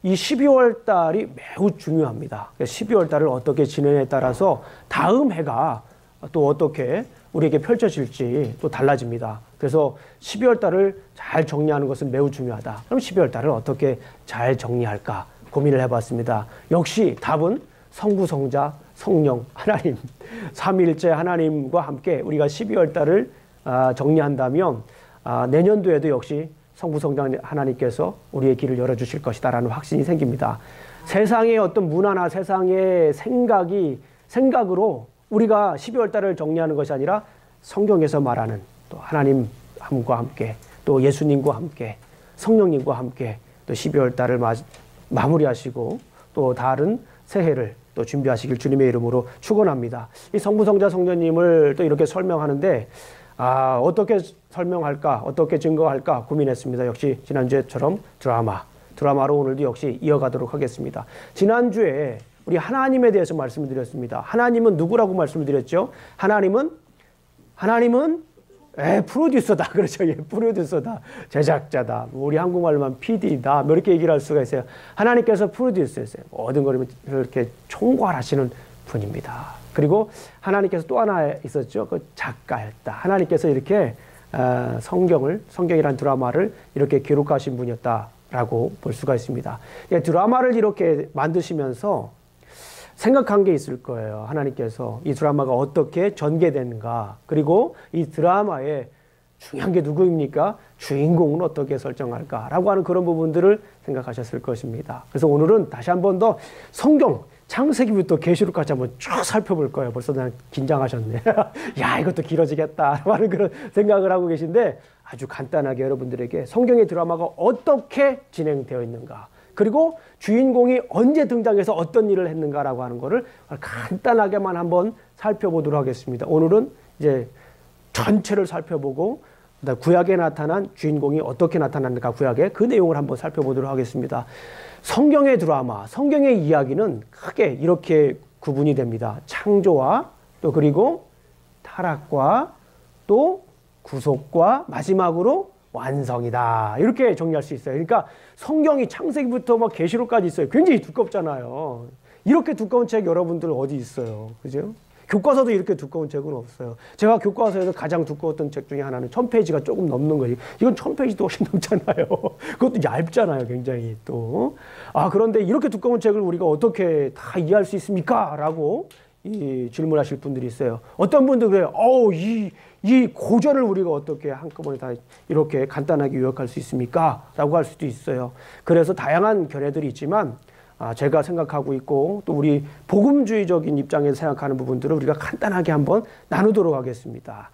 이 12월 달이 매우 중요합니다. 12월 달을 어떻게 지내냐에 따라서 다음 해가 또 어떻게 우리에게 펼쳐질지 또 달라집니다. 그래서 12월 달을 잘 정리하는 것은 매우 중요하다. 그럼 12월 달을 어떻게 잘 정리할까 고민을 해봤습니다. 역시 답은 성부, 성자, 성령, 하나님, 삼위일체 하나님과 함께 우리가 12월 달을 정리한다면 내년도에도 역시 성부, 성자 하나님께서 우리의 길을 열어주실 것이다 라는 확신이 생깁니다. 세상의 어떤 문화나 세상의 생각으로 우리가 12월 달을 정리하는 것이 아니라 성경에서 말하는 또 하나님과 함께 또 예수님과 함께 성령님과 함께 또 12월 달을 마무리하시고 또 다른 새해를 또 준비하시길 주님의 이름으로 축원합니다. 이 성부, 성자, 성령님을 또 이렇게 설명하는데 어떻게 설명할까, 어떻게 증거할까 고민했습니다. 역시 지난주에처럼 드라마로 오늘도 역시 이어가도록 하겠습니다. 지난주에 우리 하나님에 대해서 말씀을 드렸습니다. 하나님은 누구라고 말씀을 드렸죠? 하나님은 프로듀서다. 그렇죠. 프로듀서다. 제작자다. 우리 한국말로만 PD다. 이렇게 얘기를 할 수가 있어요. 하나님께서 프로듀서였어요. 모든 걸 이렇게 총괄하시는 분입니다. 그리고 하나님께서 또 하나 있었죠. 그 작가였다. 하나님께서 이렇게 성경이란 드라마를 이렇게 기록하신 분이었다라고 볼 수가 있습니다. 드라마를 이렇게 만드시면서 생각한 게 있을 거예요. 하나님께서 이 드라마가 어떻게 전개되는가. 그리고 이 드라마의 중요한 게 누구입니까? 주인공은 어떻게 설정할까라고 하는 그런 부분들을 생각하셨을 것입니다. 그래서 오늘은 다시 한 번 더 성경 창세기부터 계시록까지 한번 쭉 살펴볼 거예요. 벌써 난 긴장하셨네. 야, 이것도 길어지겠다 하는 그런 생각을 하고 계신데 아주 간단하게 여러분들에게 성경의 드라마가 어떻게 진행되어 있는가, 그리고 주인공이 언제 등장해서 어떤 일을 했는가라고 하는 거를 간단하게만 한번 살펴보도록 하겠습니다. 오늘은 이제 전체를 살펴보고 구약에 나타난 주인공이 어떻게 나타났는가, 구약에 그 내용을 한번 살펴보도록 하겠습니다. 성경의 드라마, 성경의 이야기는 크게 이렇게 구분이 됩니다. 창조와 또 그리고 타락과 또 구속과 마지막으로 완성이다. 이렇게 정리할 수 있어요. 그러니까 성경이 창세기부터 막 계시록까지 있어요. 굉장히 두껍잖아요. 이렇게 두꺼운 책 여러분들 어디 있어요? 그죠? 교과서도 이렇게 두꺼운 책은 없어요. 제가 교과서에서 가장 두꺼웠던 책 중에 하나는 1000페이지가 조금 넘는 거예요. 이건 1000페이지도 훨씬 넘잖아요. 그것도 얇잖아요, 굉장히 또. 그런데 이렇게 두꺼운 책을 우리가 어떻게 다 이해할 수 있습니까? 라고 질문하실 분들이 있어요. 어떤 분들은 그래요. 이 고전을 우리가 어떻게 한꺼번에 다 이렇게 간단하게 요약할 수 있습니까? 라고 할 수도 있어요. 그래서 다양한 견해들이 있지만 제가 생각하고 있고 또 우리 복음주의적인 입장에서 생각하는 부분들을 우리가 간단하게 한번 나누도록 하겠습니다.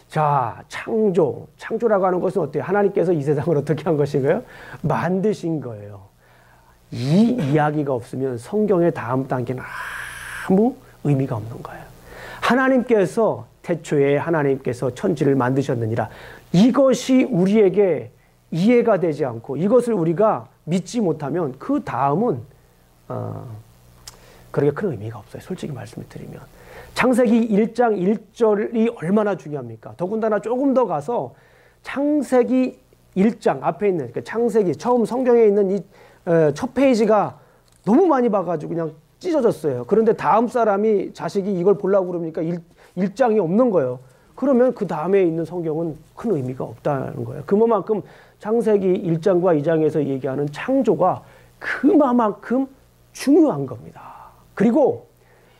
자, 창조라고 하는 것은 어때요? 하나님께서 이 세상을 어떻게 한 것인가요? 만드신 거예요. 이 이야기가 없으면 성경의 다음 단계는 아무 의미가 없는 거예요. 하나님께서 태초에 하나님께서 천지를 만드셨느니라. 이것이 우리에게 이해가 되지 않고 이것을 우리가 믿지 못하면 그 다음은 그렇게 큰 의미가 없어요. 솔직히 말씀을 드리면. 창세기 1장 1절이 얼마나 중요합니까? 더군다나 조금 더 가서 창세기 1장 앞에 있는 창세기 처음 성경에 있는 이 첫 페이지가 너무 많이 봐가지고 그냥 찢어졌어요. 그런데 다음 사람이 자식이 이걸 보려고 그러니까 1장이 없는 거예요. 그러면 그 다음에 있는 성경은 큰 의미가 없다는 거예요. 그만큼 창세기 1장과 2장에서 얘기하는 창조가 그만큼 중요한 겁니다. 그리고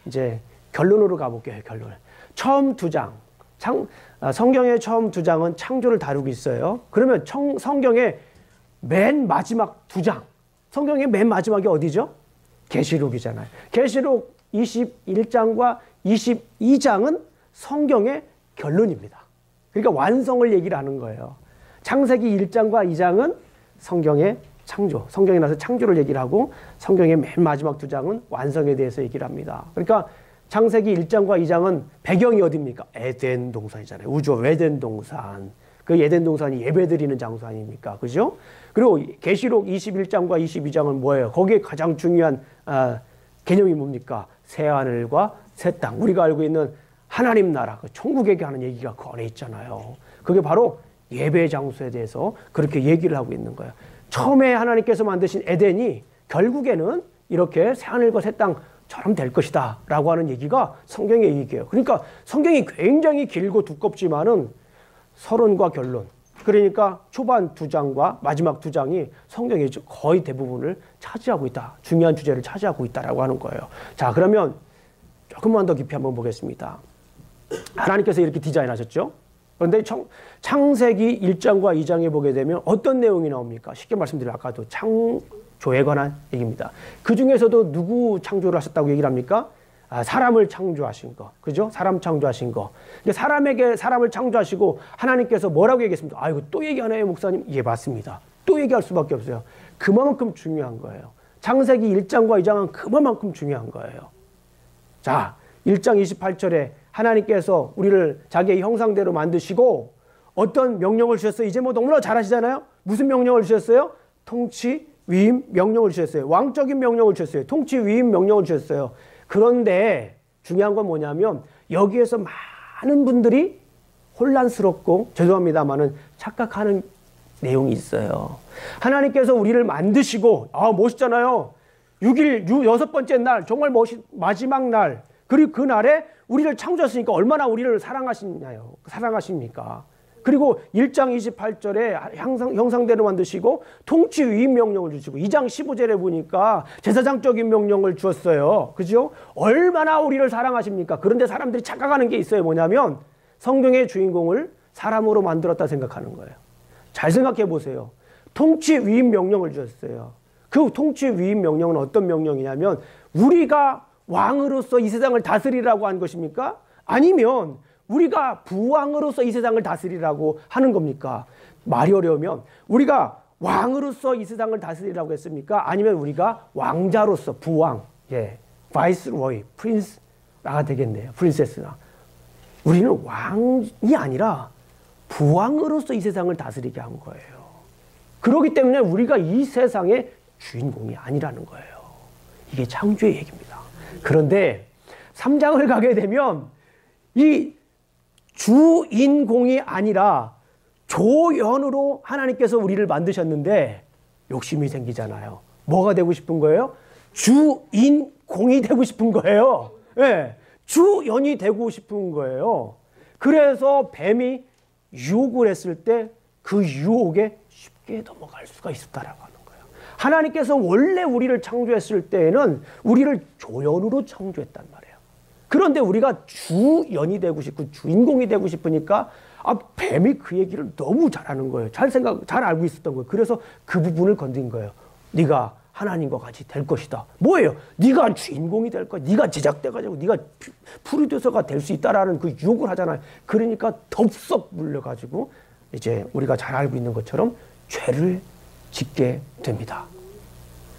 이제 결론으로 가볼게요. 결론. 처음 2장. 성경의 처음 2장은 창조를 다루고 있어요. 그러면 성경의 맨 마지막 2장. 성경의 맨 마지막이 어디죠? 계시록이잖아요. 계시록 21장과 22장은 성경의 결론입니다. 그러니까 완성을 얘기를 하는 거예요. 창세기 1장과 2장은 성경의 창조, 성경에 나서 창조를 얘기를 하고 성경의 맨 마지막 2장은 완성에 대해서 얘기를 합니다. 그러니까 창세기 1장과 2장은 배경이 어디입니까? 에덴 동산이잖아요. 우주 에덴 동산. 그 에덴 동산이 예배드리는 장소 아닙니까? 그죠? 그리고 계시록 21장과 22장은 뭐예요? 거기에 가장 중요한 개념이 뭡니까? 새하늘과 새 땅. 우리가 알고 있는 하나님 나라, 그 천국에게 하는 얘기가 그 안에 있잖아요. 그게 바로 예배 장소에 대해서 그렇게 얘기를 하고 있는 거예요. 처음에 하나님께서 만드신 에덴이 결국에는 이렇게 새하늘과 새 땅처럼 될 것이다 라고 하는 얘기가 성경의 얘기예요. 그러니까 성경이 굉장히 길고 두껍지만은 서론과 결론, 그러니까 초반 2장과 마지막 2장이 성경의 거의 대부분을 차지하고 있다. 중요한 주제를 차지하고 있다라고 하는 거예요. 자, 그러면 조금만 더 깊이 한번 보겠습니다. 하나님께서 이렇게 디자인하셨죠. 그런데 창세기 1장과 2장에 보게 되면 어떤 내용이 나옵니까? 쉽게 말씀드리면 아까도 창조에 관한 얘기입니다. 그 중에서도 누구 창조를 하셨다고 얘기를 합니까? 사람을 창조하신 거. 그죠? 사람 창조하신 거. 사람에게 사람을 창조하시고 하나님께서 뭐라고 얘기했습니까? 이거 또 얘기하나요, 목사님? 예, 맞습니다. 또 얘기할 수밖에 없어요. 그만큼 중요한 거예요. 창세기 1장과 2장은 그만큼 중요한 거예요. 자, 1장 28절에 하나님께서 우리를 자기의 형상대로 만드시고 어떤 명령을 주셨어요? 이제 뭐 너무나 잘 아시잖아요? 무슨 명령을 주셨어요? 통치, 위임 명령을 주셨어요. 왕적인 명령을 주셨어요. 통치, 위임 명령을 주셨어요. 그런데 중요한 건 뭐냐면 여기에서 많은 분들이 혼란스럽고 죄송합니다만은 착각하는 내용이 있어요. 하나님께서 우리를 만드시고 멋있잖아요. 6일, 여섯 번째 날 정말 마지막 날 그리고 그 날에 우리를 창조하시니까 얼마나 우리를 사랑하십니까? 그리고 1장 28절에 형상대로 만드시고 통치 위임 명령을 주시고 2장 15절에 보니까 제사장적인 명령을 주었어요. 그죠? 얼마나 우리를 사랑하십니까? 그런데 사람들이 착각하는 게 있어요. 뭐냐면 성경의 주인공을 사람으로 만들었다 생각하는 거예요. 잘 생각해 보세요. 통치 위임 명령을 주셨어요. 그 통치 위임 명령은 어떤 명령이냐면 우리가 왕으로서 이 세상을 다스리라고 한 것입니까? 아니면 우리가 부왕으로서 이 세상을 다스리라고 하는 겁니까? 말이 어려우면 우리가 왕으로서 이 세상을 다스리라고 했습니까? 아니면 우리가 왕자로서 부왕, 바이스로이, 프린스가 되겠네요. 프린세스나. 우리는 왕이 아니라 부왕으로서 이 세상을 다스리게 한 거예요. 그렇기 때문에 우리가 이 세상의 주인공이 아니라는 거예요. 이게 창조의 얘기입니다. 그런데 3장을 가게 되면 이 주인공이 아니라 조연으로 하나님께서 우리를 만드셨는데 욕심이 생기잖아요. 뭐가 되고 싶은 거예요? 주인공이 되고 싶은 거예요. 주연이 되고 싶은 거예요. 그래서 뱀이 유혹을 했을 때 그 유혹에 쉽게 넘어갈 수가 있었다라고 하는 거예요. 하나님께서 원래 우리를 창조했을 때에는 우리를 조연으로 창조했단 말이에요. 그런데 우리가 주연이 되고 싶고 주인공이 되고 싶으니까 뱀이 그 얘기를 너무 잘하는 거예요. 잘 알고 있었던 거예요. 그래서 그 부분을 건드린 거예요. 네가 하나님과 같이 될 것이다. 뭐예요? 네가 주인공이 될 거야. 네가 제작돼가지고 네가 프로듀서가 될 수 있다라는 그 유혹을 하잖아요. 그러니까 덥석 물려가지고 이제 우리가 잘 알고 있는 것처럼 죄를 짓게 됩니다.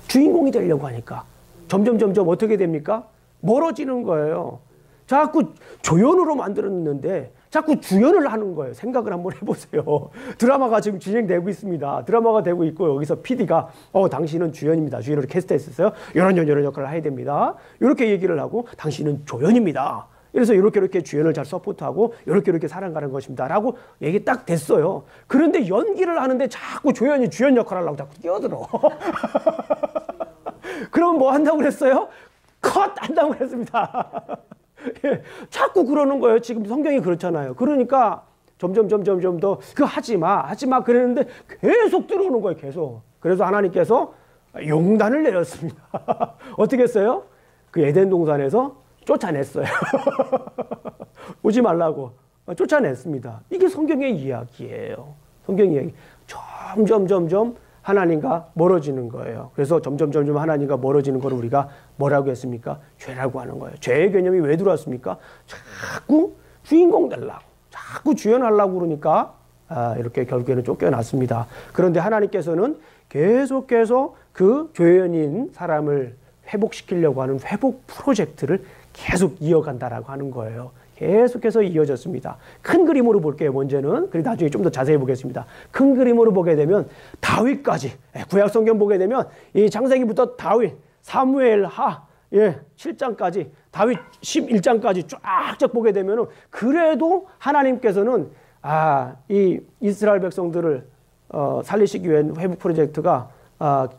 주인공이 되려고 하니까 점점 어떻게 됩니까? 멀어지는 거예요. 자꾸 조연으로 만들었는데 자꾸 주연을 하는 거예요. 생각을 한번 해보세요. 드라마가 지금 진행되고 있습니다. 드라마가 되고 있고 여기서 PD가 당신은 주연입니다. 주연으로 캐스트했었어요. 이런 역할을 해야 됩니다. 이렇게 얘기를 하고 당신은 조연입니다. 그래서 이렇게 주연을 잘 서포트하고 이렇게 살아가는 것입니다. 라고 얘기 딱 됐어요. 그런데 연기를 하는데 자꾸 조연이 주연 역할을 하려고 자꾸 끼어들어. 그럼 뭐 한다고 그랬어요? 컷! 한다고 그랬습니다. 자꾸 그러는 거예요. 지금 성경이 그렇잖아요. 그러니까 점점 더 하지 마 그랬는데 계속 들어오는 거예요. 계속. 그래서 하나님께서 용단을 내렸습니다. 어떻게 했어요? 그 에덴 동산에서 쫓아냈어요. 오지 말라고 쫓아냈습니다. 이게 성경의 이야기예요. 성경 이야기. 점점 하나님과 멀어지는 거예요. 그래서 점점 하나님과 멀어지는 걸 우리가 뭐라고 했습니까? 죄라고 하는 거예요. 죄의 개념이 왜 들어왔습니까? 자꾸 주인공 되려고, 자꾸 주연하려고 그러니까 이렇게 결국에는 쫓겨났습니다. 그런데 하나님께서는 계속해서 그 죄연인 사람을 회복시키려고 하는 회복 프로젝트를 계속 이어간다라고 하는 거예요. 계속해서 이어졌습니다. 큰 그림으로 볼게요. 먼저는. 그리고 나중에 좀 더 자세히 보겠습니다. 큰 그림으로 보게 되면 다윗까지, 구약 성경 보게 되면 이 창세기부터 다윗, 사무엘 하, 7장까지, 다윗 11장까지 쫙쫙 보게 되면은 그래도 하나님께서는 이 이스라엘 백성들을 살리시기 위한 회복 프로젝트가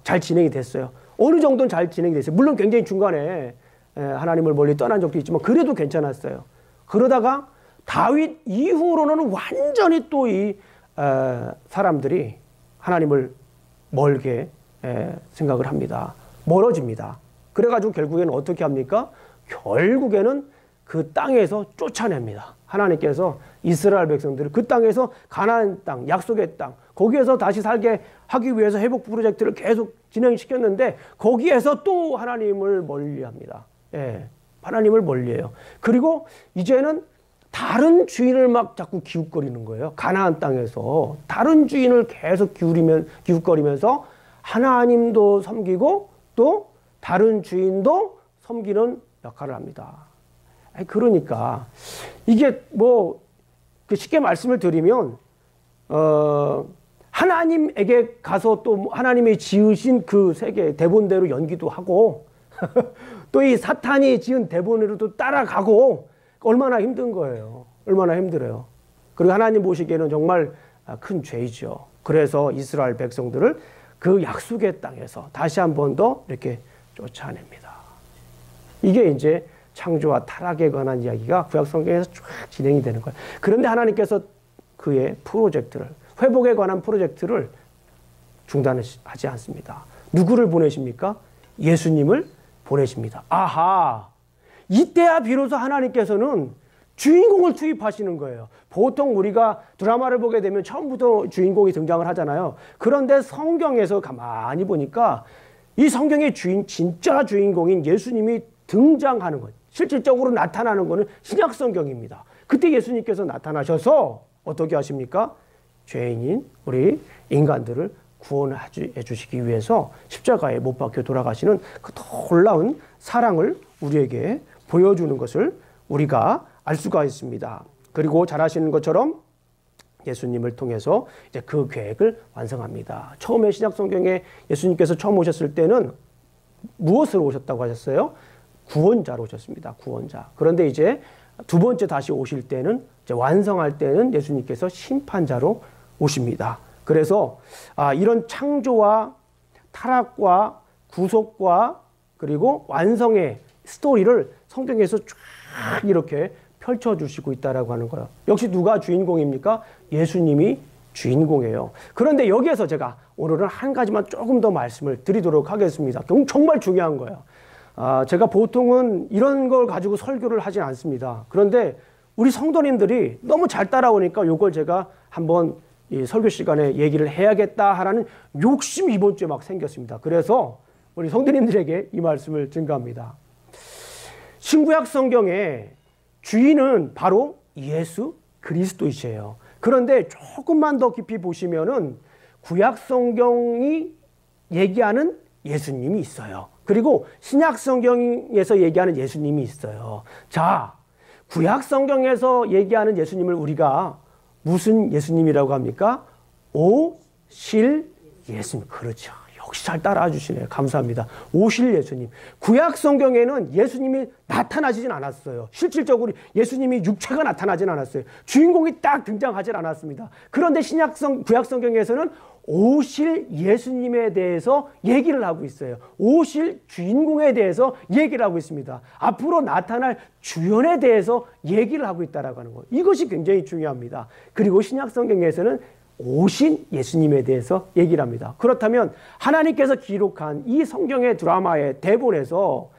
잘 진행이 됐어요. 어느 정도는 잘 진행이 됐어요. 물론 굉장히 중간에 하나님을 멀리 떠난 적도 있지만 그래도 괜찮았어요. 그러다가 다윗 이후로는 완전히 또 이 사람들이 하나님을 멀게 생각을 합니다. 멀어집니다. 그래가지고 결국에는 어떻게 합니까? 결국에는 그 땅에서 쫓아냅니다. 하나님께서 이스라엘 백성들을 그 땅에서 가나안 땅, 약속의 땅, 거기에서 다시 살게 하기 위해서 회복 프로젝트를 계속 진행시켰는데 거기에서 또 하나님을 멀리합니다. 하나님을 멀리해요. 그리고 이제는 다른 주인을 막 자꾸 기웃거리는 거예요. 가나안 땅에서 다른 주인을 계속 기웃거리면서 하나님도 섬기고 또 다른 주인도 섬기는 역할을 합니다. 그러니까 이게 뭐 쉽게 말씀을 드리면 하나님에게 가서 또 하나님이 지으신 그 세계 대본대로 연기도 하고 또 이 사탄이 지은 대본으로도 따라가고 얼마나 힘든 거예요. 얼마나 힘들어요. 그리고 하나님 보시기에는 정말 큰 죄이죠. 그래서 이스라엘 백성들을 그 약속의 땅에서 다시 한 번 더 이렇게 쫓아냅니다. 이게 이제 창조와 타락에 관한 이야기가 구약 성경에서 쫙 진행이 되는 거예요. 그런데 하나님께서 그의 프로젝트를, 회복에 관한 프로젝트를 중단하지 않습니다. 누구를 보내십니까? 예수님을 보내십니다. 아하! 이때야 비로소 하나님께서는 주인공을 투입하시는 거예요. 보통 우리가 드라마를 보게 되면 처음부터 주인공이 등장을 하잖아요. 그런데 성경에서 가만히 보니까 이 성경의 진짜 주인공인 예수님이 등장하는 것, 실질적으로 나타나는 것은 신약 성경입니다. 그때 예수님께서 나타나셔서 어떻게 하십니까? 죄인인 우리 인간들을 구원해 주시기 위해서 십자가에 못 박혀 돌아가시는 그 놀라운 사랑을 우리에게 보여주는 것을 우리가 알 수가 있습니다. 그리고 잘 아시는 것처럼 예수님을 통해서 이제 그 계획을 완성합니다. 처음에 신약 성경에 예수님께서 처음 오셨을 때는 무엇으로 오셨다고 하셨어요? 구원자로 오셨습니다. 구원자. 그런데 이제 두 번째 다시 오실 때는 이제 완성할 때는 예수님께서 심판자로 오십니다. 그래서 이런 창조와 타락과 구속과 그리고 완성의 스토리를 성경에서 쫙 이렇게 펼쳐주시고 있다라고 하는 거예요. 역시 누가 주인공입니까? 예수님이 주인공이에요. 그런데 여기에서 제가 오늘은 한 가지만 조금 더 말씀을 드리도록 하겠습니다. 정말 중요한 거예요. 제가 보통은 이런 걸 가지고 설교를 하진 않습니다. 그런데 우리 성도님들이 너무 잘 따라오니까 이걸 제가 한번 이 설교 시간에 얘기를 해야겠다 하는 욕심이 이번 주에 막 생겼습니다. 그래서 우리 성도님들에게 이 말씀을 증거합니다. 신구약 성경의 주인은 바로 예수 그리스도이세요. 그런데 조금만 더 깊이 보시면은 구약 성경이 얘기하는 예수님이 있어요. 그리고 신약 성경에서 얘기하는 예수님이 있어요. 자, 구약 성경에서 얘기하는 예수님을 우리가 무슨 예수님이라고 합니까? 오실 예수님. 그렇죠. 역시 잘 따라와 주시네요. 감사합니다. 오실 예수님. 구약 성경에는 예수님이 나타나지진 않았어요. 실질적으로 예수님이 육체가 나타나진 않았어요. 주인공이 딱 등장하진 않았습니다. 그런데 구약 성경에서는 오실 예수님에 대해서 얘기를 하고 있어요. 오실 주인공에 대해서 얘기를 하고 있습니다. 앞으로 나타날 주연에 대해서 얘기를 하고 있다라고 하는 거예요. 이것이 굉장히 중요합니다. 그리고 신약 성경에서는 오신 예수님에 대해서 얘기를 합니다. 그렇다면 하나님께서 기록한 이 성경의 드라마의 대본에서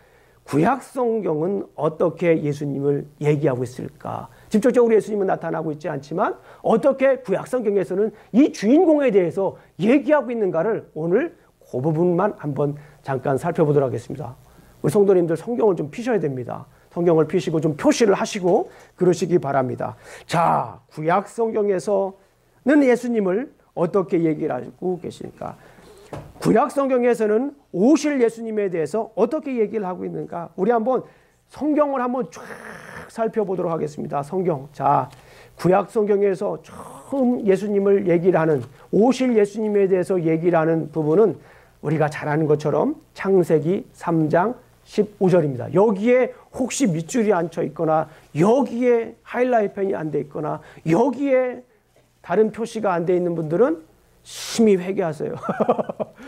구약 성경은 어떻게 예수님을 얘기하고 있을까? 직접적으로 예수님은 나타나고 있지 않지만 어떻게 구약 성경에서는 이 주인공에 대해서 얘기하고 있는가를 오늘 그 부분만 한번 잠깐 살펴보도록 하겠습니다. 우리 성도님들 성경을 좀 피셔야 됩니다. 성경을 피시고 좀 표시를 하시고 그러시기 바랍니다. 자, 구약 성경에서는 예수님을 어떻게 얘기를 하고 계십니까? 구약 성경에서는 오실 예수님에 대해서 어떻게 얘기를 하고 있는가? 우리 한번 성경을 한번 쫙 살펴보도록 하겠습니다. 성경. 자, 구약 성경에서 처음 예수님을 얘기를 하는 오실 예수님에 대해서 얘기를 하는 부분은 우리가 잘 아는 것처럼 창세기 3장 15절입니다. 여기에 혹시 밑줄이 안 쳐 있거나 여기에 하이라이트 펜이 안 돼 있거나 여기에 다른 표시가 안 돼 있는 분들은 심히 회개하세요.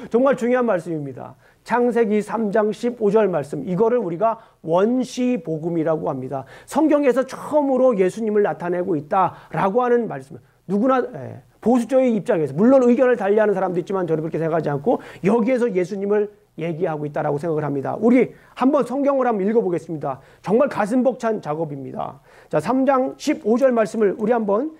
정말 중요한 말씀입니다. 창세기 3장 15절 말씀, 이거를 우리가 원시복음이라고 합니다. 성경에서 처음으로 예수님을 나타내고 있다라고 하는 말씀. 누구나 보수적인 입장에서, 물론 의견을 달리하는 사람도 있지만 저는 그렇게 생각하지 않고 여기에서 예수님을 얘기하고 있다라고 생각을 합니다. 우리 한번 성경을 한번 읽어보겠습니다. 정말 가슴 벅찬 작업입니다. 자, 3장 15절 말씀을 우리 한번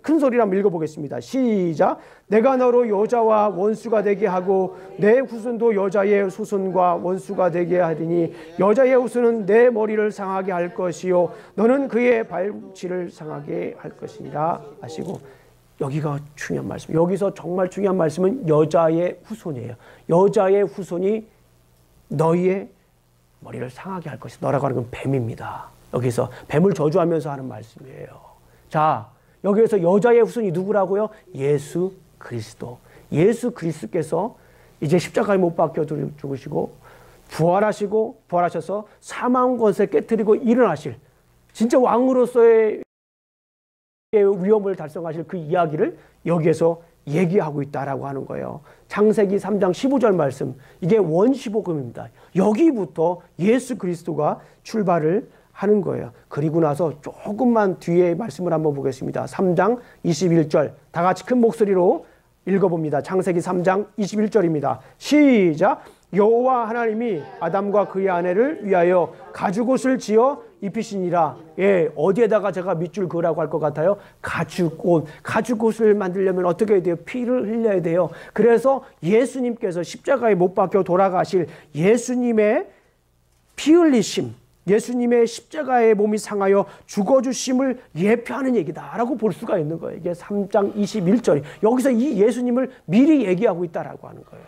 큰 소리로 한번 읽어보겠습니다. 시작. 내가 너로 여자와 원수가 되게 하고 내 후손도 여자의 후손과 원수가 되게 하리니 여자의 후손은 내 머리를 상하게 할 것이요 너는 그의 발치를 상하게 할 것이니라 하시고, 여기가 중요한 말씀. 여기서 정말 중요한 말씀은 여자의 후손이에요. 여자의 후손이 너희의 머리를 상하게 할 것이다. 너라고 하는 건 뱀입니다. 여기서 뱀을 저주하면서 하는 말씀이에요. 자, 여기에서 여자의 후손이 누구라고요? 예수 그리스도. 예수 그리스도께서 이제 십자가에 못 박혀 죽으시고 부활하셔서 사망 권세를 깨뜨리고 일어나실, 진짜 왕으로서의 위엄을 달성하실 그 이야기를 여기에서 얘기하고 있다라고 하는 거예요. 창세기 3장 15절 말씀, 이게 원시복음입니다. 여기부터 예수 그리스도가 출발을 하는 거예요. 그리고 나서 조금만 뒤에 말씀을 한번 보겠습니다. 3장 21절 다 같이 큰 목소리로 읽어봅니다. 창세기 3장 21절입니다. 시작. 여호와 하나님이 아담과 그의 아내를 위하여 가죽옷을 지어 입히시니라. 예, 어디에다가 제가 밑줄 그으라고 할 것 같아요? 가죽옷. 가죽옷을 만들려면 어떻게 해야 돼요? 피를 흘려야 돼요. 그래서 예수님께서 십자가에 못 박혀 돌아가실 예수님의 피 흘리심, 예수님의 십자가의 몸이 상하여 죽어주심을 예표하는 얘기다라고 볼 수가 있는 거예요. 이게 3장 21절. 여기서 이 예수님을 미리 얘기하고 있다라고 하는 거예요.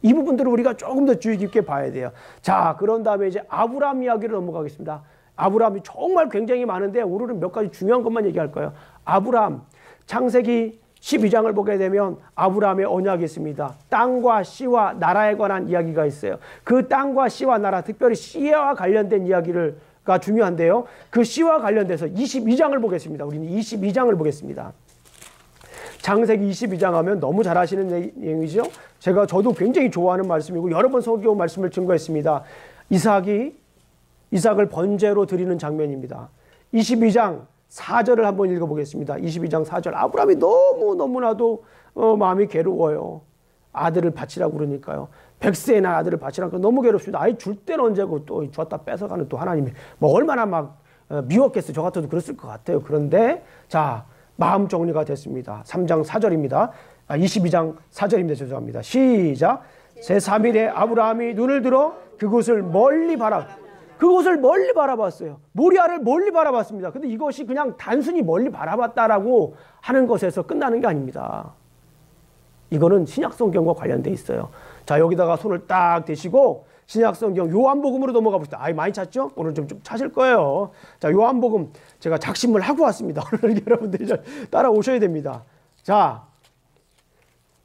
이 부분들을 우리가 조금 더 주의 깊게 봐야 돼요. 자, 그런 다음에 이제 아브라함 이야기를 넘어가겠습니다. 아브라함이 정말 굉장히 많은데 오늘은 몇 가지 중요한 것만 얘기할 거예요. 아브라함, 창세기 12장을 보게 되면 아브라함의 언약이 있습니다. 땅과 씨와 나라에 관한 이야기가 있어요. 그 땅과 씨와 나라, 특별히 씨와 관련된 이야기가 중요한데요. 그 씨와 관련돼서 22장을 보겠습니다. 우리는 22장을 보겠습니다. 창세기 22장 하면 너무 잘 아시는 내용이죠. 저도 굉장히 좋아하는 말씀이고 여러 번 성경 말씀을 증거했습니다. 이삭을 번제로 드리는 장면입니다. 22장 4절을 한번 읽어보겠습니다. 22장 4절. 아브라함이 너무나도 마음이 괴로워요. 아들을 바치라고 그러니까요. 100세의 날 아들을 바치라고 너무 괴롭습니다. 아이 줄 때는 언제고 또 줬다 뺏어가는 또 하나님이 뭐 얼마나 막 미웠겠어요. 저 같아도 그랬을 것 같아요. 그런데 자, 마음 정리가 됐습니다. 3장 4절입니다. 22장 4절입니다. 죄송합니다. 시작. 제3일에 아브라함이 눈을 들어 그곳을 멀리 바라봤어요. 모리아를 멀리 바라봤습니다. 근데 이것이 그냥 단순히 멀리 바라봤다라고 하는 것에서 끝나는 게 아닙니다. 이거는 신약성경과 관련돼 있어요. 자, 여기다가 손을 딱 대시고 신약성경 요한복음으로 넘어가 봅시다. 많이 찾죠? 오늘 좀 찾을 거예요. 자, 요한복음 제가 작심을 하고 왔습니다. 오늘 여러분들이 따라오셔야 됩니다. 자,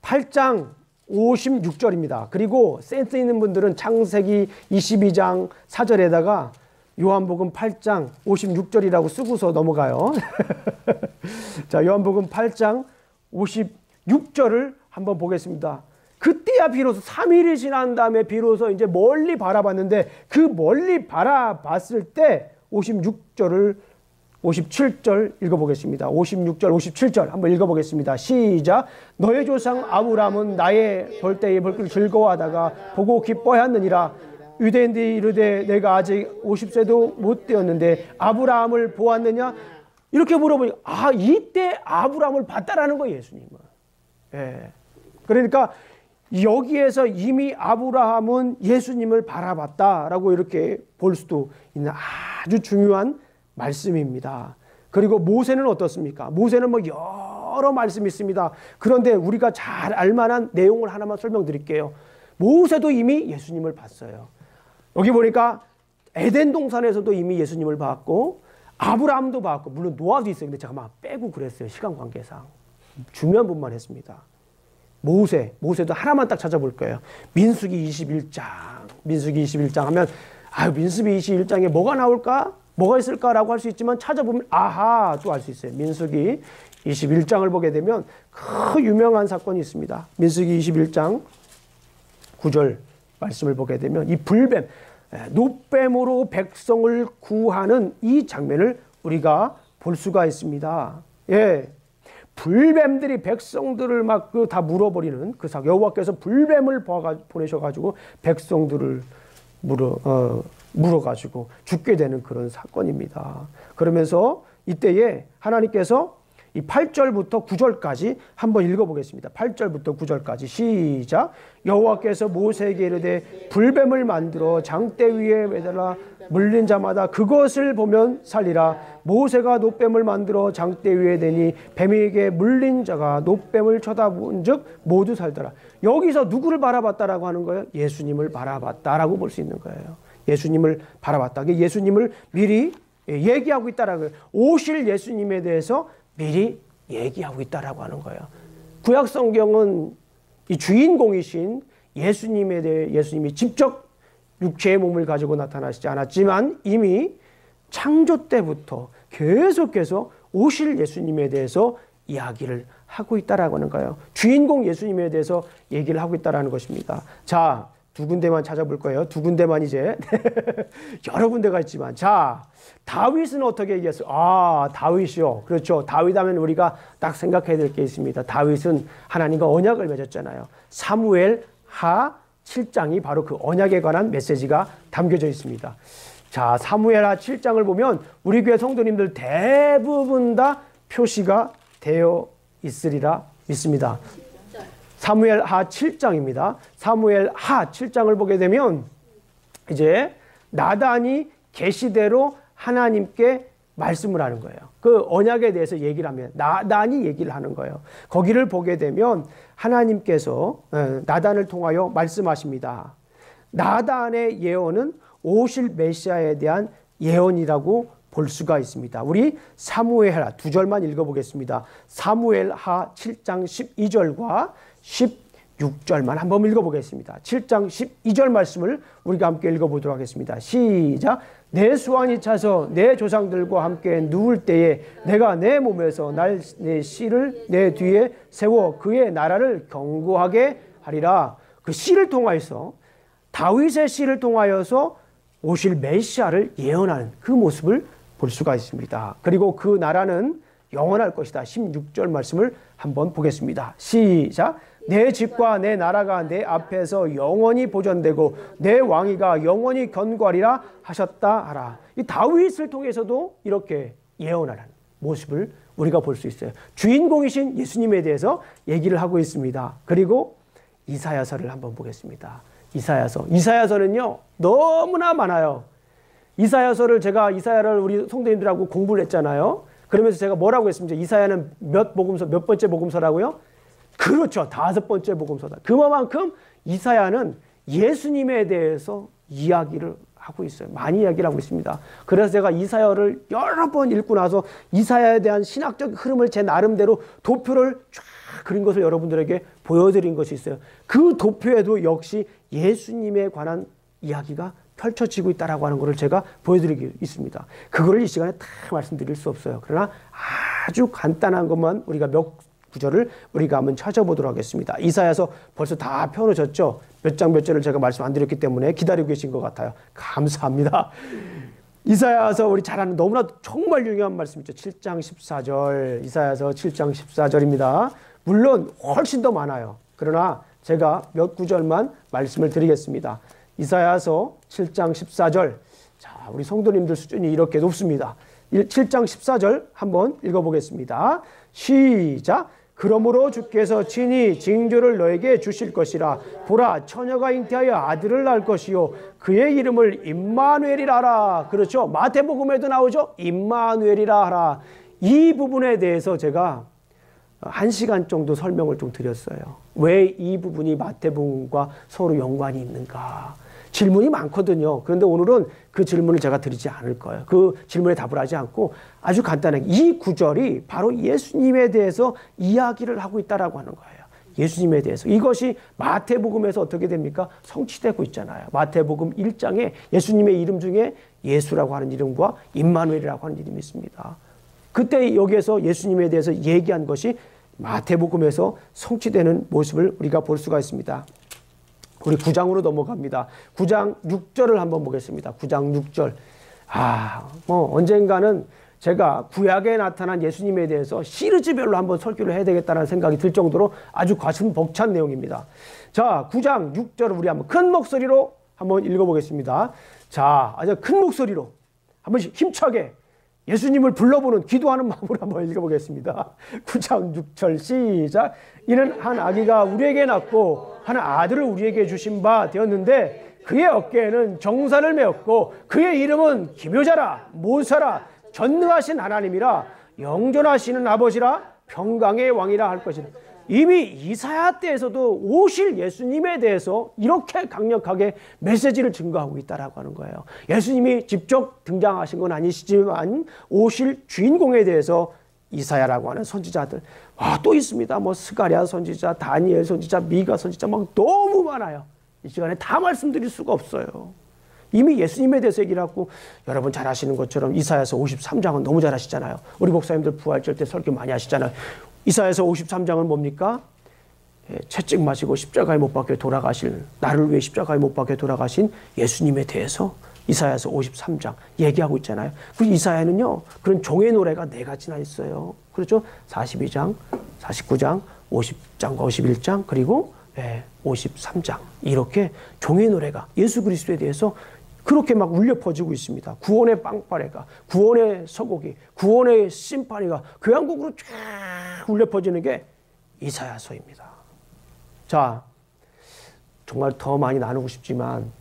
8장 56절입니다. 그리고 센스 있는 분들은 창세기 22장 4절에다가 요한복음 8장 56절이라고 쓰고서 넘어가요. 자, 요한복음 8장 56절을 한번 보겠습니다. 그때야 비로소 3일이 지난 다음에 비로소 이제 멀리 바라봤는데 그 멀리 바라봤을 때 57절 읽어보겠습니다. 56절, 57절 한번 읽어보겠습니다. 시작. 너의 조상 아브라함은 나의 볼 때에 볼기를 즐거워하다가 보고 기뻐하였느니라. 유대인들이 이르되 내가 아직 50세도 못 되었는데 아브라함을 보았느냐? 이렇게 물어보니 이때 아브라함을 봤다라는 거예요, 예수님은. 예. 그러니까 여기에서 이미 아브라함은 예수님을 바라봤다라고 이렇게 볼 수도 있는 아주 중요한 말씀입니다. 그리고 모세는 어떻습니까? 모세는 뭐 여러 말씀이 있습니다. 그런데 우리가 잘 알만한 내용을 하나만 설명드릴게요. 모세도 이미 예수님을 봤어요. 여기 보니까 에덴 동산에서도 이미 예수님을 봤고 아브라함도 봤고 물론 노아도 있어요. 근데 제가 막 빼고 그랬어요. 시간 관계상. 중요한 부분만 했습니다. 모세도 하나만 딱 찾아볼 거예요. 민수기 21장 하면 민수기 21장에 뭐가 나올까? 뭐가 있을까라고 할 수 있지만 찾아보면 또 알 수 있어요. 민수기 21장을 보게 되면 그 유명한 사건이 있습니다. 민수기 21장 9절 말씀을 보게 되면 이 불뱀, 노뱀으로 백성을 구하는 이 장면을 우리가 볼 수가 있습니다. 예. 불뱀들이 백성들을 막 다 물어버리는 그 사건. 여호와께서 불뱀을 보내셔가지고 백성들을 물어가지고 죽게 되는 그런 사건입니다. 그러면서 이때에 하나님께서 이 8절부터 9절까지 한번 읽어보겠습니다. 8절부터 9절까지 시작. 여호와께서 모세에게 이르되 불뱀을 만들어 장대 위에 매달아 물린 자마다 그것을 보면 살리라. 모세가 노뱀을 만들어 장대 위에 대니 뱀에게 물린 자가 노뱀을 쳐다본 즉 모두 살더라. 여기서 누구를 바라봤다라고 하는 거예요? 예수님을 바라봤다라고 볼 수 있는 거예요. 예수님을 바라봤다. 예수님을 미리 얘기하고 있다라고 해요. 오실 예수님에 대해서 미리 얘기하고 있다라고 하는 거예요. 구약 성경은 이 주인공이신 예수님에 대해 예수님이 직접 육체의 몸을 가지고 나타나시지 않았지만 이미 창조 때부터 계속해서 오실 예수님에 대해서 이야기를 하고 있다라고 하는 거예요. 주인공 예수님에 대해서 얘기를 하고 있다라는 것입니다. 자, 두 군데만 찾아볼 거예요. 두 군데만 이제 여러 군데가 있지만 자, 다윗은 어떻게 얘기했어요? 다윗이요. 그렇죠. 다윗 하면 우리가 딱 생각해야 될 게 있습니다. 다윗은 하나님과 언약을 맺었잖아요. 사무엘 하 7장이 바로 그 언약에 관한 메시지가 담겨져 있습니다. 자, 사무엘 하 7장을 보면 우리 교회 성도님들 대부분 다 표시가 되어 있으리라 믿습니다. 사무엘 하 7장입니다. 사무엘 하 7장을 보게 되면 이제 나단이 계시대로 하나님께 말씀을 하는 거예요. 그 언약에 대해서 얘기를 하면 나단이 얘기를 하는 거예요. 거기를 보게 되면 하나님께서 나단을 통하여 말씀하십니다. 나단의 예언은 오실 메시아에 대한 예언이라고 볼 수가 있습니다. 우리 사무엘하 두 절만 읽어보겠습니다. 사무엘하 7장 12절과 16절만 한번 읽어보겠습니다. 7장 12절 말씀을 우리가 함께 읽어보도록 하겠습니다. 시작. 내 수완이 차서 내 조상들과 함께 누울 때에 내가 내 몸에서 내 씨를 내 뒤에 세워 그의 나라를 견고하게 하리라. 그 씨를 통하여서 다윗의 씨를 통하여서 오실 메시아를 예언하는 그 모습을 볼 수가 있습니다. 그리고 그 나라는 영원할 것이다. 16절 말씀을 한번 보겠습니다. 시작. 내 집과 내 나라가 내 앞에서 영원히 보존되고 내 왕위가 영원히 견고하리라 하셨다 하라. 이 다윗을 통해서도 이렇게 예언하는 모습을 우리가 볼 수 있어요. 주인공이신 예수님에 대해서 얘기를 하고 있습니다. 그리고 이사야서를 한번 보겠습니다. 이사야서는요 너무나 많아요. 제가 이사야를 우리 성도님들하고 공부를 했잖아요. 그러면서 제가 뭐라고 했습니까? 이사야는 몇 번째 복음서라고요? 그렇죠. 5번째 복음서다. 그만큼 이사야는 예수님에 대해서 이야기를 하고 있어요. 많이 이야기를 하고 있습니다. 그래서 제가 이사야를 여러 번 읽고 나서 이사야에 대한 신학적 흐름을 제 나름대로 도표를 쫙 그린 것을 여러분들에게 보여드린 것이 있어요. 그 도표에도 역시 예수님에 관한 이야기가 펼쳐지고 있다라고 하는 것을 제가 보여드리고 있습니다. 그거를 이 시간에 다 말씀드릴 수 없어요. 그러나 아주 간단한 것만 우리가 몇 구절을 우리가 한번 찾아보도록 하겠습니다. 이사야서 벌써 다 펴놓으셨죠? 몇 장 몇 절을 제가 말씀 안 드렸기 때문에 기다리고 계신 것 같아요. 감사합니다. 이사야서 우리 잘 아는 너무나 정말 유용한 말씀이죠. 7장 14절 이사야서 7장 14절입니다. 물론 훨씬 더 많아요. 그러나 제가 몇 구절만 말씀을 드리겠습니다. 이사야서 7장 14절. 자, 우리 성도님들 수준이 이렇게 높습니다. 7장 14절 한번 읽어보겠습니다. 시작. 그러므로 주께서 친히 징조를 너에게 주실 것이라. 보라, 처녀가 잉태하여 아들을 낳을 것이요 그의 이름을 임마누엘이라 하라. 그렇죠. 마태복음에도 나오죠. 임마누엘이라 하라. 이 부분에 대해서 제가 1시간 정도 설명을 좀 드렸어요. 왜 이 부분이 마태복음과 서로 연관이 있는가. 질문이 많거든요. 그런데 오늘은 그 질문을 제가 드리지 않을 거예요. 그 질문에 답을 하지 않고 아주 간단하게 이 구절이 바로 예수님에 대해서 이야기를 하고 있다라고 하는 거예요. 예수님에 대해서. 이것이 마태복음에서 어떻게 됩니까? 성취되고 있잖아요. 마태복음 1장에 예수님의 이름 중에 예수라고 하는 이름과 임마누엘이라고 하는 이름이 있습니다. 그때 여기에서 예수님에 대해서 얘기한 것이 마태복음에서 성취되는 모습을 우리가 볼 수가 있습니다. 우리 9장으로 넘어갑니다. 9장 6절을 한번 보겠습니다. 9장 6절. 언젠가는 제가 구약에 나타난 예수님에 대해서 시리즈별로 한번 설교를 해야 되겠다는 생각이 들 정도로 아주 가슴 벅찬 내용입니다. 자, 9장 6절을 우리 한번 큰 목소리로 한번 읽어보겠습니다. 자, 아주 큰 목소리로 한번 힘차게 예수님을 불러보는 기도하는 마음으로 한번 읽어보겠습니다. 9장 6절 시작. 이는 한 아기가 우리에게 낳고 한 아들을 우리에게 주신 바 되었는데 그의 어깨에는 정사를 메었고 그의 이름은 기묘자라 모사라 전능하신 하나님이라 영존하시는 아버지라 평강의 왕이라 할 것이라. 이미 이사야 때에서도 오실 예수님에 대해서 이렇게 강력하게 메시지를 증거하고 있다라고 하는 거예요. 예수님이 직접 등장하신 건 아니시지만 오실 주인공에 대해서 이사야라고 하는 선지자들 또 있습니다. 스가랴 선지자, 다니엘 선지자, 미가 선지자 막 너무 많아요. 이 시간에 다 말씀드릴 수가 없어요. 이미 예수님에 대해서 얘기를 하고 여러분 잘 아시는 것처럼 이사야서 53장은 너무 잘 아시잖아요. 우리 목사님들 부활절 때 설교 많이 하시잖아요. 이사야서 53장은 뭡니까? 채찍 맞으시고 십자가에 못 박혀 돌아가실, 나를 위해 십자가에 못 박혀 돌아가신 예수님에 대해서 이사야서 53장 얘기하고 있잖아요. 그 이사야는요, 그런 종의 노래가 4가지나 있어요. 그렇죠? 42장, 49장, 50장과 51장, 그리고 53장. 이렇게 종의 노래가 예수 그리스도에 대해서 그렇게 막 울려 퍼지고 있습니다. 구원의 빵빠레가, 구원의 서곡이, 구원의 심파니가 교향곡으로 쫙 울려 퍼지는 게 이사야서입니다. 자, 정말 더 많이 나누고 싶지만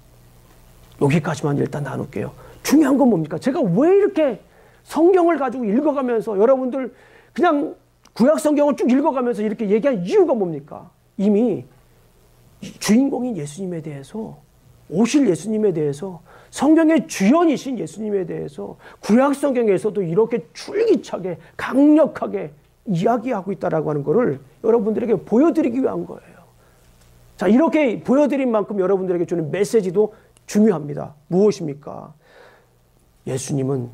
여기까지만 일단 나눌게요. 중요한 건 뭡니까? 제가 왜 이렇게 성경을 가지고 읽어가면서 여러분들 그냥 구약 성경을 쭉 읽어가면서 이렇게 얘기한 이유가 뭡니까? 이미 주인공인 예수님에 대해서, 오실 예수님에 대해서, 성경의 주연이신 예수님에 대해서 구약 성경에서도 이렇게 줄기차게 강력하게 이야기하고 있다라고 하는 것을 여러분들에게 보여드리기 위한 거예요. 자, 이렇게 보여드린 만큼 여러분들에게 주는 메시지도 중요합니다. 무엇입니까? 예수님은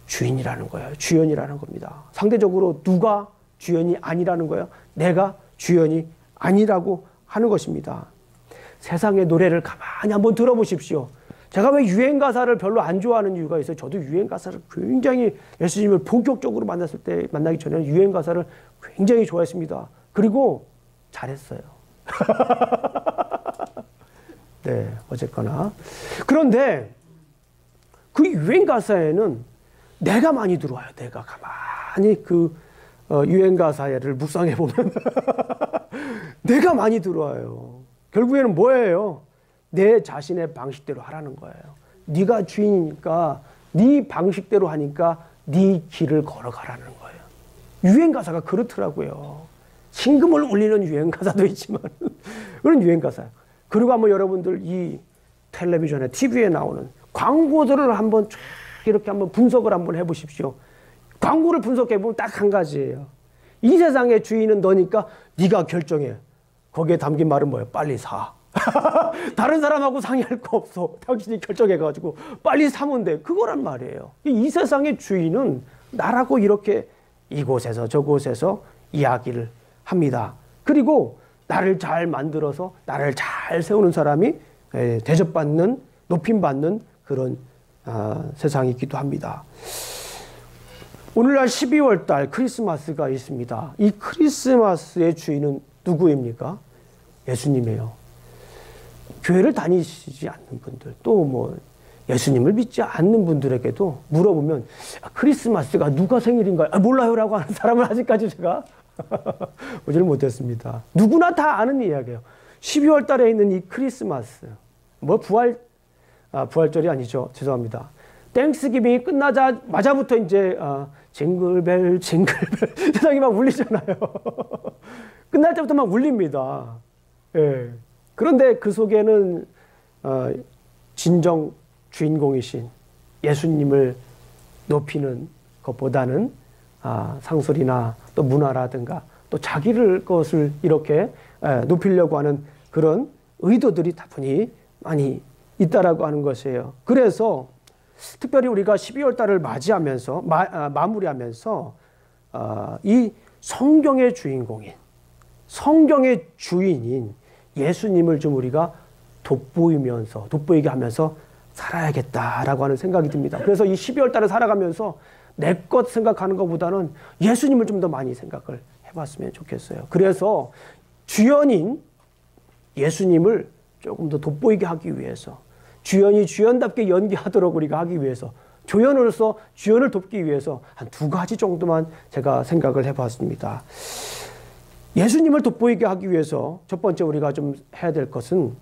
주인이라는 거예요. 주연이라는 겁니다. 상대적으로 누가 주연이 아니라는 거예요? 내가 주연이 아니라고 하는 것입니다. 세상의 노래를 가만히 한번 들어보십시오. 제가 왜 유행가사를 별로 안 좋아하는 이유가 있어요. 저도 유행가사를 굉장히 예수님을 본격적으로 만나기 전에는 유행가사를 굉장히 좋아했습니다. 그리고 잘했어요. 네, 어쨌거나. 그런데 그 유행가사에는 내가 많이 들어와요. 내가 가만히 그 유행가사를 묵상해보면 내가 많이 들어와요. 결국에는 뭐예요? 내 자신의 방식대로 하라는 거예요. 네가 주인이니까 네 방식대로 하니까 네 길을 걸어가라는 거예요. 유행가사가 그렇더라고요. 신금을 울리는 유행가사도 있지만 그런 유행가사예요. 그리고 한번 여러분들 이 텔레비전에 TV에 나오는 광고들을 한번 쫙 이렇게 한번 분석을 한번 해보십시오. 광고를 분석해보면 딱 한 가지예요. 이 세상의 주인은 너니까 네가 결정해. 거기에 담긴 말은 뭐예요? 빨리 사. 다른 사람하고 상의할 거 없어. 당신이 결정해가지고 빨리 사면 돼. 그거란 말이에요. 이 세상의 주인은 나라고 이렇게 이곳에서 저곳에서 이야기를 합니다. 그리고 나를 잘 만들어서 나를 잘 세우는 사람이 대접받는, 높임받는 그런 세상이기도 합니다. 오늘날 12월 달 크리스마스가 있습니다. 이 크리스마스의 주인은 누구입니까? 예수님이에요. 교회를 다니시지 않는 분들, 또 뭐 예수님을 믿지 않는 분들에게도 물어보면 크리스마스가 누가 생일인가요? 몰라요라고 하는 사람은 아직까지 제가 보지를 못했습니다. 누구나 다 아는 이야기예요. 12월 달에 있는 이 크리스마스, 부활절이 아니죠. 죄송합니다. 땡스기빙이 끝나자마자부터 이제 징글벨 세상이 막 울리잖아요. 끝날 때부터 막 울립니다. 예. 그런데 그 속에는 진정 주인공이신 예수님을 높이는 것보다는 상술이나 또 문화라든가 또 자기를 것을 이렇게 높이려고 하는 그런 의도들이 다분히 많이 있다라고 하는 것이에요. 그래서 특별히 우리가 12월 달을 맞이하면서 마무리하면서 이 성경의 주인공인, 성경의 주인인 예수님을 좀 우리가 돋보이게 하면서 살아야겠다라고 하는 생각이 듭니다. 그래서 이 12월 달을 살아가면서 내 것 생각하는 것보다는 예수님을 좀 더 많이 생각을 해봤으면 좋겠어요. 그래서 주연인 예수님을 조금 더 돋보이게 하기 위해서, 주연이 주연답게 연기하도록 우리가 하기 위해서, 조연으로서 주연을 돕기 위해서 한 2가지 정도만 제가 생각을 해봤습니다. 예수님을 돋보이게 하기 위해서 첫 번째 우리가 좀 해야 될 것은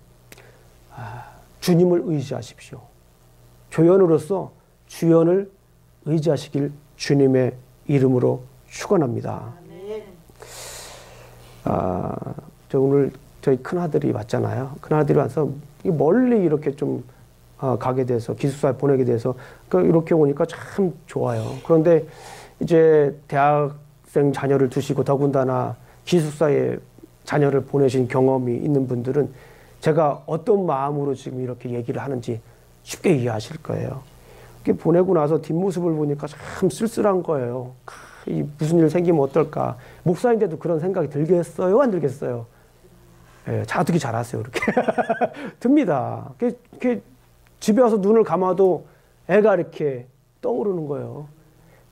주님을 의지하십시오. 조연으로서 주연을 의지하시길 주님의 이름으로 축원합니다. 저 오늘 저희 큰아들이 왔잖아요. 큰아들이 와서 멀리 이렇게 좀 가게 돼서 기숙사에 보내게 돼서 이렇게 오니까 참 좋아요. 그런데 이제 대학생 자녀를 두시고 더군다나 기숙사에 자녀를 보내신 경험이 있는 분들은 제가 어떤 마음으로 지금 이렇게 얘기를 하는지 쉽게 이해하실 거예요. 이렇게 보내고 나서 뒷모습을 보니까 참 쓸쓸한 거예요. 무슨 일 생기면 어떨까. 목사인데도 그런 생각이 들겠어요? 안 들겠어요? 예, 어떻게 잘하세요? 이렇게 듭니다. 집에 와서 눈을 감아도 애가 이렇게 떠오르는 거예요.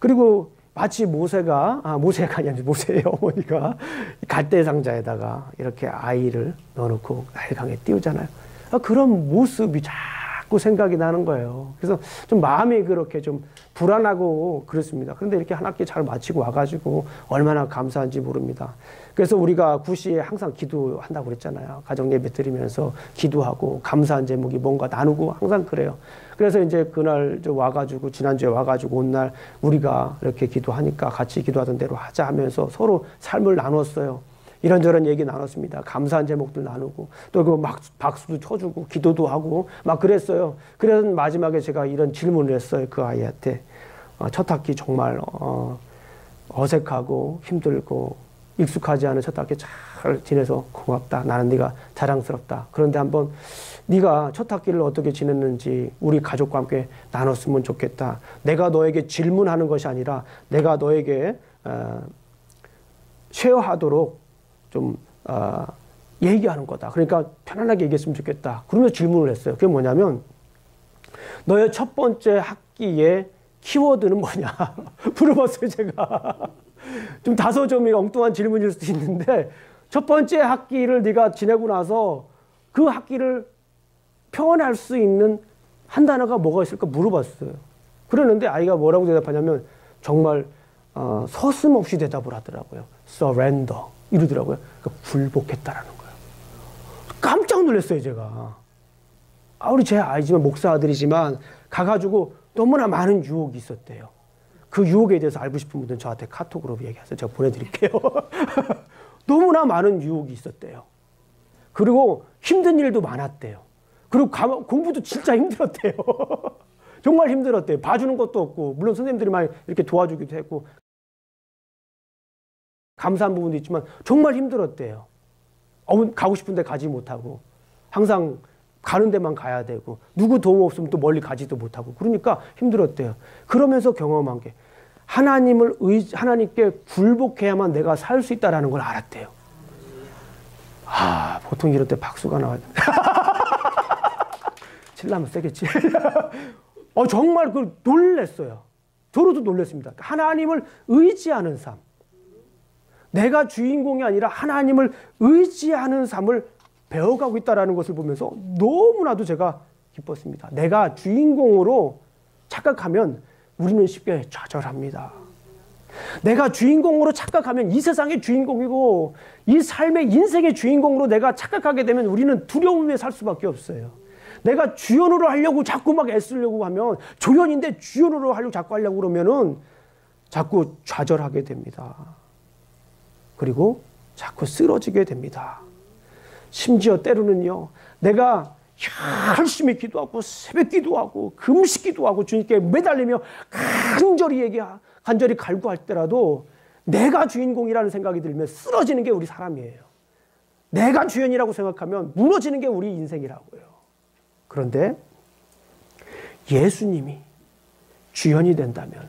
그리고 마치 모세가 아니라 모세의 어머니가 갈대상자에다가 이렇게 아이를 넣어놓고 나일강에 띄우잖아요. 그런 모습이 자꾸 생각이 나는 거예요. 그래서 좀 마음이 그렇게 좀 불안하고 그렇습니다. 그런데 이렇게 한 학기 잘 마치고 와가지고 얼마나 감사한지 모릅니다. 그래서 우리가 9시에 항상 기도한다고 그랬잖아요. 가정예배 드리면서 기도하고 감사한 제목이 뭔가 나누고 항상 그래요. 그래서 이제 그날 와가지고 지난주에 와가지고 온 날 우리가 이렇게 기도하니까 같이 기도하던 대로 하자 하면서 서로 삶을 나눴어요. 이런저런 얘기 나눴습니다. 감사한 제목들 나누고 또 그 박수도 쳐주고 기도도 하고 막 그랬어요. 그래서 마지막에 제가 이런 질문을 했어요. 그 아이한테. 첫 학기 정말 어색하고 힘들고 익숙하지 않은 첫 학기 잘 지내서 고맙다. 나는 네가 자랑스럽다. 그런데 한번 네가 첫 학기를 어떻게 지냈는지 우리 가족과 함께 나눴으면 좋겠다. 내가 너에게 질문하는 것이 아니라 내가 너에게 쉐어하도록 좀 얘기하는 거다. 그러니까 편안하게 얘기했으면 좋겠다. 그러면서 질문을 했어요. 그게 뭐냐면 너의 첫 번째 학기의 키워드는 뭐냐 물어봤어요. 제가 좀 다소 좀 엉뚱한 질문일 수도 있는데 첫 번째 학기를 네가 지내고 나서 그 학기를 표현할 수 있는 한 단어가 뭐가 있을까 물어봤어요. 그러는데 아이가 뭐라고 대답하냐면 정말 서슴없이 대답을 하더라고요. surrender 이러더라고요. 그러니까 굴복했다라는 거예요. 깜짝 놀랐어요. 제가. 우리 제 아이지만 목사 아들이지만 가가지고 너무나 많은 유혹이 있었대요. 그 유혹에 대해서 알고 싶은 분들은 저한테 카톡으로 얘기하세요. 제가 보내드릴게요. 너무나 많은 유혹이 있었대요. 그리고 힘든 일도 많았대요. 그리고 공부도 진짜 힘들었대요. 정말 힘들었대요. 봐주는 것도 없고 물론 선생님들이 많이 이렇게 도와주기도 했고 감사한 부분도 있지만 정말 힘들었대요. 가고 싶은데 가지 못하고 항상 가는 데만 가야 되고 누구 도움 없으면 또 멀리 가지도 못하고 그러니까 힘들었대요. 그러면서 경험한 게 하나님께 굴복해야만 내가 살 수 있다는 걸 알았대요. 보통 이럴 때 박수가 나와요. 칠라면 세겠지. 정말 놀랬어요. 저로도 놀랐습니다. 하나님을 의지하는 삶. 내가 주인공이 아니라 하나님을 의지하는 삶을 배워가고 있다는 것을 보면서 너무나도 제가 기뻤습니다. 내가 주인공으로 착각하면 우리는 쉽게 좌절합니다. 내가 주인공으로 착각하면 이 세상의 주인공이고 이 삶의 인생의 주인공으로 내가 착각하게 되면 우리는 두려움에 살 수밖에 없어요. 내가 주연으로 하려고 자꾸 막 애쓰려고 하면 조연인데 주연으로 하려고 자꾸 하려고 그러면은 자꾸 좌절하게 됩니다. 그리고 자꾸 쓰러지게 됩니다. 심지어 때로는요, 내가 열심히 기도하고 새벽 기도하고 금식 기도하고 주님께 매달리며 간절히 갈구할 때라도 내가 주인공이라는 생각이 들면 쓰러지는 게 우리 사람이에요. 내가 주연이라고 생각하면 무너지는 게 우리 인생이라고요. 그런데 예수님이 주연이 된다면,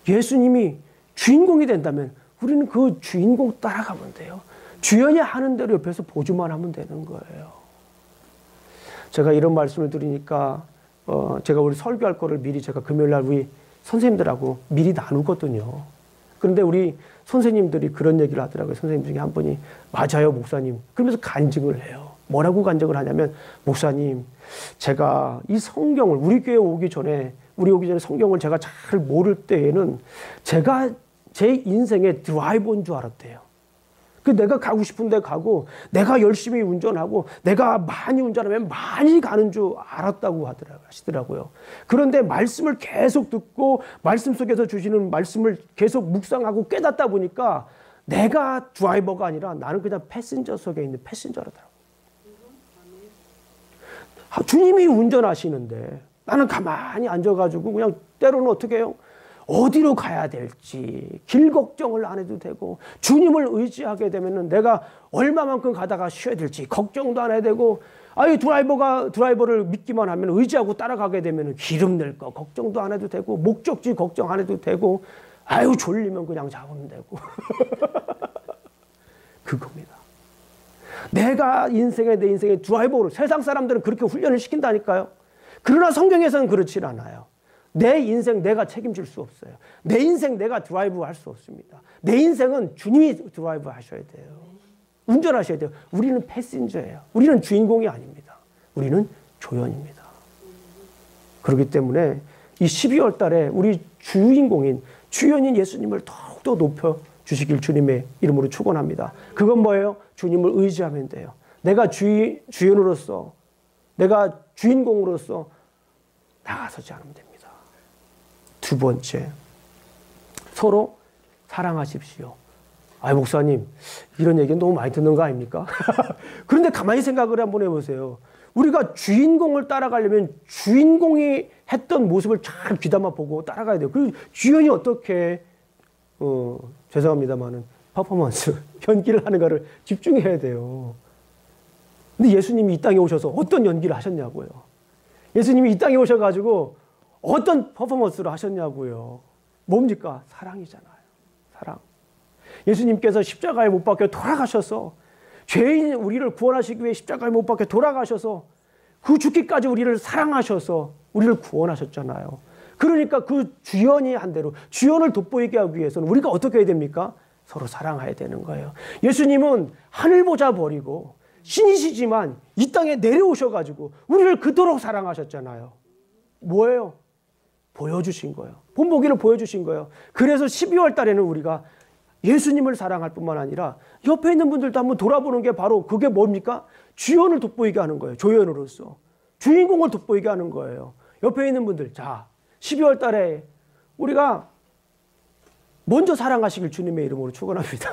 예수님이 주인공이 된다면 우리는 그 주인공 따라가면 돼요. 주연이 하는 대로 옆에서 보조만 하면 되는 거예요. 제가 이런 말씀을 드리니까 제가 우리 설교할 거를 미리 제가 금요일날 우리 선생님들하고 미리 나누거든요. 그런데 우리 선생님들이 그런 얘기를 하더라고요. 선생님 중에 한 분이 맞아요 목사님. 그러면서 간증을 해요. 뭐라고 간증을 하냐면 목사님 제가 이 성경을 우리 교회 오기 전에 성경을 제가 잘 모를 때에는 제가 제 인생의 드라이버인 줄 알았대요. 그 내가 가고 싶은 데 가고 내가 열심히 운전하고 내가 많이 운전하면 많이 가는 줄 알았다고 하시더라고요. 그런데 말씀을 계속 듣고 말씀 속에서 주시는 말씀을 계속 묵상하고 깨닫다 보니까 내가 드라이버가 아니라 나는 그냥 패신저 속에 있는 패신저라더라고요. 주님이 운전하시는데 나는 가만히 앉아가지고 그냥 때로는 어떻게 해요? 어디로 가야 될지 길 걱정을 안 해도 되고 주님을 의지하게 되면 내가 얼마만큼 가다가 쉬어야 될지 걱정도 안 해야 되고 드라이버를 믿기만 하면 의지하고 따라가게 되면 기름 낼 거 걱정도 안 해도 되고 목적지 걱정 안 해도 되고 졸리면 그냥 잡으면 되고 그겁니다. 내가 내 인생의 드라이버로 세상 사람들은 그렇게 훈련을 시킨다니까요. 그러나 성경에서는 그렇지 않아요. 내 인생 내가 책임질 수 없어요. 내 인생 내가 드라이브 할 수 없습니다. 내 인생은 주님이 드라이브 하셔야 돼요. 운전하셔야 돼요. 우리는 패신저예요. 우리는 주인공이 아닙니다. 우리는 조연입니다. 그렇기 때문에 이 12월 달에 우리 주연인 예수님을 더욱더 높여주시길 주님의 이름으로 축원합니다. 그건 뭐예요? 주님을 의지하면 돼요. 내가 주연으로서 내가 주인공으로서 나가서지 않으면 됩니다. 두 번째, 서로 사랑하십시오. 목사님, 이런 얘기는 너무 많이 듣는 거 아닙니까? 그런데 가만히 생각을 한번 해보세요. 우리가 주인공을 따라가려면 주인공이 했던 모습을 잘 귀담아 보고 따라가야 돼요. 그리고 주연이 어떻게, 죄송합니다만은, 퍼포먼스, 연기를 하는 거를 집중해야 돼요. 근데 예수님이 이 땅에 오셔서 어떤 연기를 하셨냐고요. 예수님이 이 땅에 오셔가지고 어떤 퍼포먼스를 하셨냐고요. 뭡니까? 사랑이잖아요. 사랑. 예수님께서 십자가에 못 박혀 돌아가셔서 죄인 우리를 구원하시기 위해 십자가에 못 박혀 돌아가셔서 그 죽기까지 우리를 사랑하셔서 우리를 구원하셨잖아요. 그러니까 그 주연이 한 대로 주연을 돋보이게 하기 위해서는 우리가 어떻게 해야 됩니까? 서로 사랑해야 되는 거예요. 예수님은 하늘 보좌 버리고 신이시지만 이 땅에 내려오셔가지고 우리를 그토록 사랑하셨잖아요. 뭐예요? 보여주신 거예요. 본보기를 보여주신 거예요. 그래서 12월 달에는 우리가 예수님을 사랑할 뿐만 아니라 옆에 있는 분들도 한번 돌아보는 게 바로 그게 뭡니까? 주연을 돋보이게 하는 거예요. 조연으로서. 주인공을 돋보이게 하는 거예요. 옆에 있는 분들, 자, 12월 달에 우리가 먼저 사랑하시길 주님의 이름으로 축원합니다.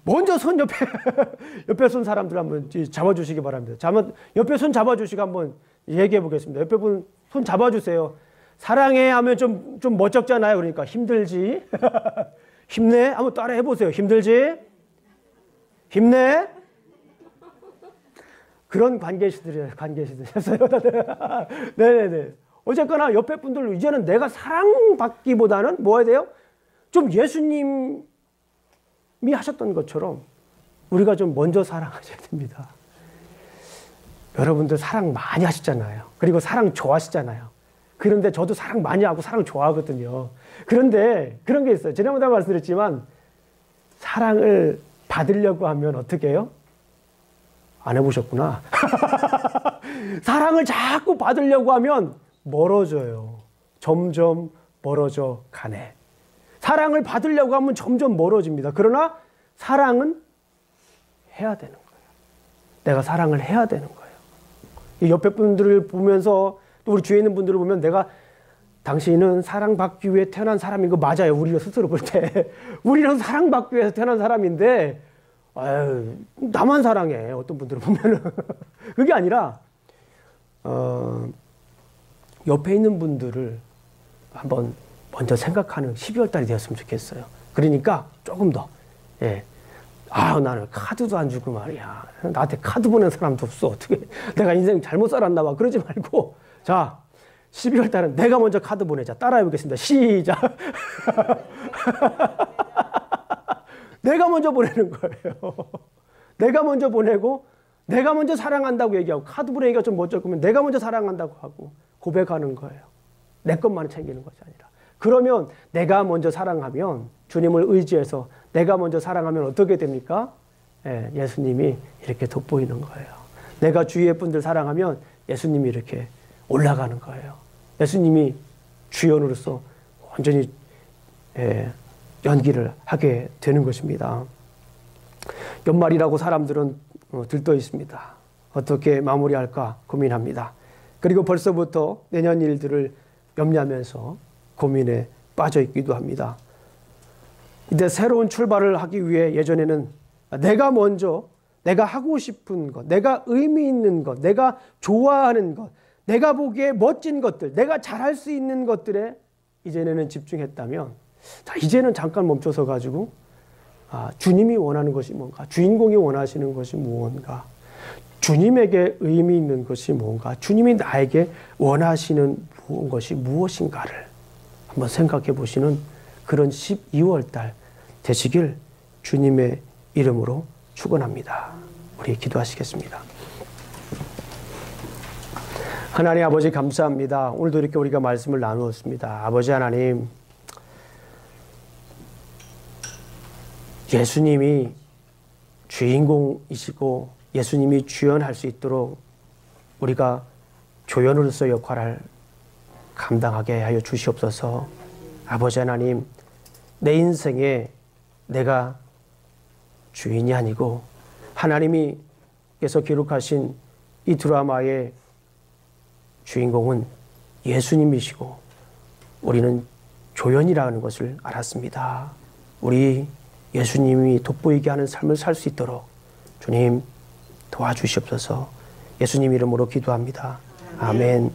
먼저 손 옆에 손 사람들 한번 잡아주시기 바랍니다. 옆에 손 잡아주시고 한번 얘기해 보겠습니다. 옆에 분 손 잡아주세요. 사랑해 하면 좀 멋쩍잖아요. 그러니까 힘들지? 힘내? 한번 따라 해보세요. 힘들지? 힘내? 그런 관계시들이었어요. 네네네. 어쨌거나 옆에 분들 이제는 내가 사랑받기보다는 뭐 해야 돼요? 좀 예수님이 하셨던 것처럼 우리가 좀 먼저 사랑하셔야 됩니다. 여러분들 사랑 많이 하시잖아요. 그리고 사랑 좋아하시잖아요. 그런데 저도 사랑 많이 하고 사랑 좋아하거든요. 그런데 그런 게 있어요. 지난번에 말씀드렸지만 사랑을 받으려고 하면 어떻게 해요? 안 해보셨구나. 사랑을 자꾸 받으려고 하면 멀어져요. 점점 멀어져 가네. 사랑을 받으려고 하면 점점 멀어집니다. 그러나 사랑은 해야 되는 거예요. 내가 사랑을 해야 되는 거예요. 옆에 분들을 보면서 또 우리 주위에 있는 분들을 보면 내가 당신은 사랑받기 위해 태어난 사람인 거 맞아요. 우리가 스스로 볼 때. 우리는 사랑받기 위해서 태어난 사람인데 나만 사랑해. 어떤 분들을 보면은. 그게 아니라 옆에 있는 분들을 한번 먼저 생각하는 12월 달이 되었으면 좋겠어요. 그러니까 조금 더 나는 카드도 안 주고 말이야. 나한테 카드 보낸 사람도 없어. 어떻게 내가 인생 잘못 살았나 봐. 그러지 말고 자 12월 달은 내가 먼저 카드 보내자. 따라해 보겠습니다. 시작. 내가 먼저 보내는 거예요. 내가 먼저 보내고 내가 먼저 사랑한다고 얘기하고, 카드 보내기가 좀 멋쩍으면 내가 먼저 사랑한다고 하고 고백하는 거예요. 내 것만 챙기는 것이 아니라. 그러면 내가 먼저 사랑하면, 주님을 의지해서 내가 먼저 사랑하면 어떻게 됩니까? 예수님이 이렇게 돋보이는 거예요. 내가 주위의 분들 사랑하면 예수님이 이렇게 올라가는 거예요. 예수님이 주연으로서 완전히 연기를 하게 되는 것입니다. 연말이라고 사람들은 들떠 있습니다. 어떻게 마무리할까 고민합니다. 그리고 벌써부터 내년 일들을 염려하면서 고민에 빠져 있기도 합니다. 이제 새로운 출발을 하기 위해 예전에는 내가 먼저 내가 하고 싶은 것, 내가 의미 있는 것, 내가 좋아하는 것, 내가 보기에 멋진 것들, 내가 잘할 수 있는 것들에 이제는 집중했다면, 자, 이제는 잠깐 멈춰서 가지고 주님이 원하는 것이 뭔가, 주인공이 원하시는 것이 무언가, 주님에게 의미 있는 것이 뭔가, 주님이 나에게 원하시는 것이 무엇인가를 한번 생각해 보시는 그런 12월 달 되시길 주님의 이름으로 축원합니다. 우리 기도하시겠습니다. 하나님 아버지 감사합니다. 오늘도 이렇게 우리가 말씀을 나누었습니다. 아버지 하나님, 예수님이 주인공이시고 예수님이 주연할 수 있도록 우리가 조연으로서 역할을 감당하게 하여 주시옵소서. 아버지 하나님, 내 인생에 내가 주인이 아니고 하나님께서 기록하신 이 드라마의 주인공은 예수님이시고 우리는 조연이라는 것을 알았습니다. 우리 예수님이 돋보이게 하는 삶을 살 수 있도록 주님 도와주시옵소서. 예수님 이름으로 기도합니다. 아멘.